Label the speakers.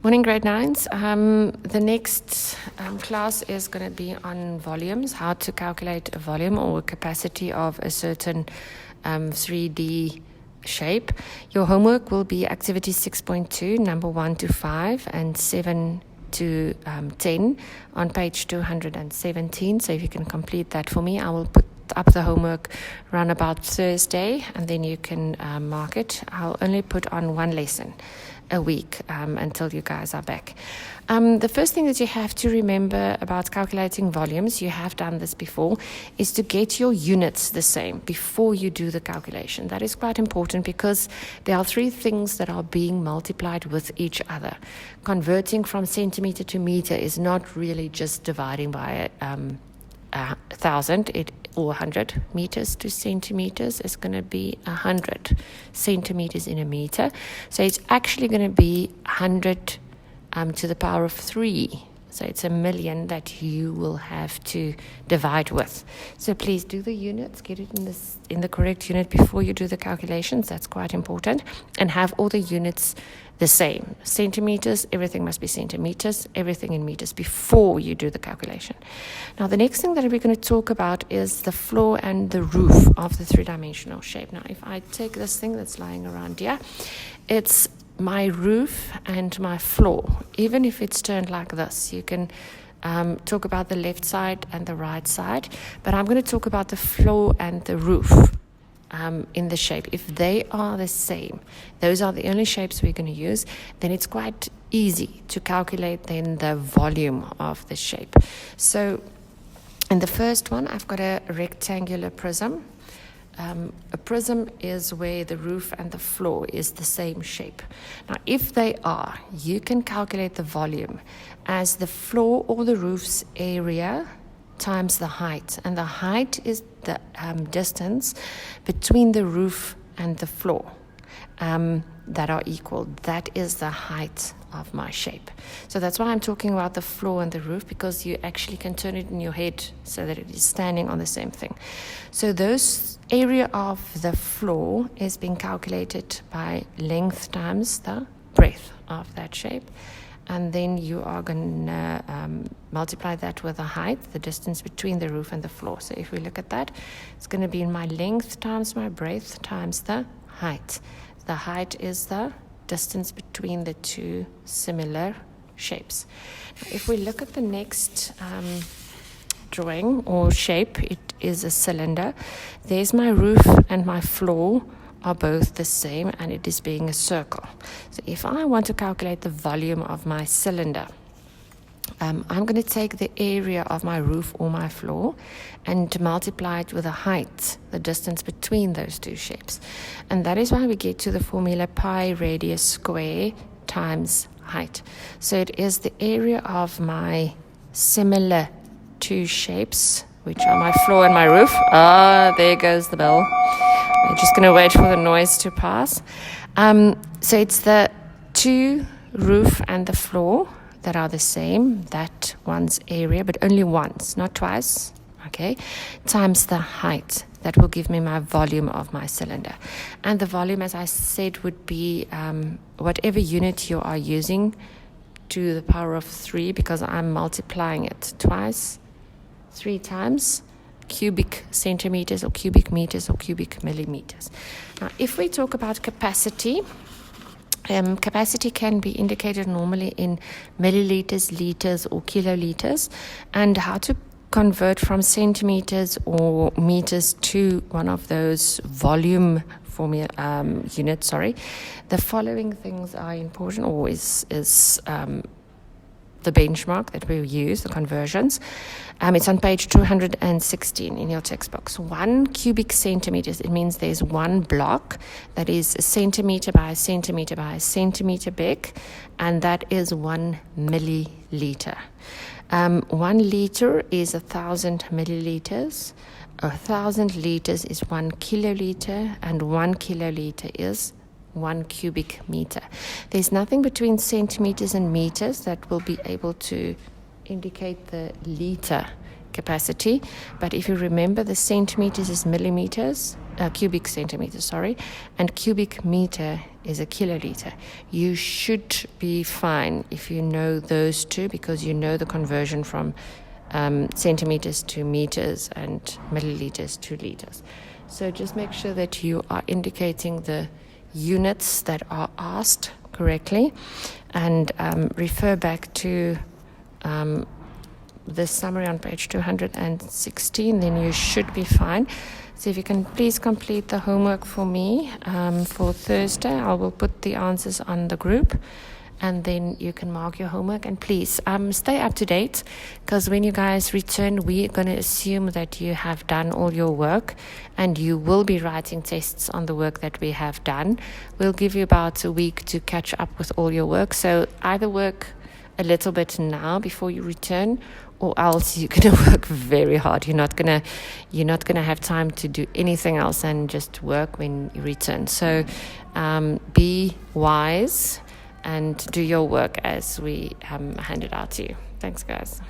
Speaker 1: Morning, grade 9s. The next class is going to be on volumes, how to calculate a volume or a capacity of a certain 3D shape. Your homework will be activity 6.2, number 1 to 5, and 7 to 10 on page 217. So if you can complete that for me, I will put up the homework around about Thursday, and then you can mark it. I'll only put on one lesson a week until you guys are back. The first thing that you have to remember about calculating volumes, you have done this before, is to get your units the same before you do the calculation. That is quite important because there are three things that are being multiplied with each other. Converting from centimeter to meter is not really just dividing by 1,000 or 100 meters to centimeters. It's going to be 100 centimeters in a meter. So it's actually going to be 100 to the power of 3. So it's 1,000,000 that you will have to divide with. So please do the units, get it in the correct unit before you do the calculations. That's quite important. And have all the units the same. Centimeters, everything must be centimeters, everything in meters before you do the calculation. Now the next thing that we're going to talk about is the floor and the roof of the three-dimensional shape. Now if I take this thing that's lying around here, it's my roof and my floor. Even if it's turned like this, you can talk about the left side and the right side, but I'm going to talk about the floor and the roof in the shape. If they are the same, those are the only shapes we're going to use, then it's quite easy to calculate then the volume of the shape. So in the first one, I've got a rectangular prism. A prism is where the roof and the floor is the same shape. Now, if they are, you can calculate the volume as the floor or the roof's area times the height. And the height is the distance between the roof and the floor that are equal. That is the height of my shape. So that's why I'm talking about the floor and the roof, because you actually can turn it in your head so that it is standing on the same thing. So those area of the floor is being calculated by length times the breadth of that shape. And then you are going to multiply that with the height, the distance between the roof and the floor. So if we look at that, it's going to be in my length times my breadth times the height. The height is the distance between the two similar shapes. Now, if we look at the next drawing or shape, it is a cylinder. There's my roof and my floor are both the same, and it is being a circle. So if I want to calculate the volume of my cylinder, I'm going to take the area of my roof or my floor and multiply it with the height, the distance between those two shapes. And that is why we get to the formula pi radius square times height. So it is the area of my similar two shapes, which are my floor and my roof. There goes the bell. I'm just going to wait for the noise to pass. So it's the two roof and the floor that are the same, that one's area, but only once, not twice, okay, times the height. That will give me my volume of my cylinder. And the volume, as I said, would be whatever unit you are using to the power of 3, because I'm multiplying it twice, 3 times, cubic centimeters or cubic meters or cubic millimeters. Now, if we talk about capacity, capacity can be indicated normally in milliliters, liters, or kiloliters, and how to convert from centimeters or meters to one of those volume formula units. The following things are important, or is the benchmark that we use, the conversions. It's on page 216 in your textbooks. 1 cubic centimeters, it means there's one block that is a centimeter by a centimeter by a centimeter big, and that is 1 milliliter. 1 liter is 1,000 milliliters. 1,000 liters is 1 kiloliter, and 1 kiloliter is 1 cubic meter. There's nothing between centimeters and meters that will be able to indicate the liter capacity. But if you remember, the centimeters is millimeters, cubic centimeters, sorry, and cubic meter is a kiloliter. You should be fine if you know those two, because you know the conversion from centimeters to meters and milliliters to liters. So just make sure that you are indicating the units that are asked correctly, and refer back to the summary on page 216, then you should be fine. So if you can please complete the homework for me for Thursday, I will put the answers on the group, and then you can mark your homework. And please stay up to date, because when you guys return, we're going to assume that you have done all your work, and you will be writing tests on the work that we have done. We'll give you about a week to catch up with all your work. So either work a little bit now before you return, or else you're going to work very hard. You're not going to have time to do anything else and just work when you return. So be wise and do your work as we hand it out to you. Thanks, guys.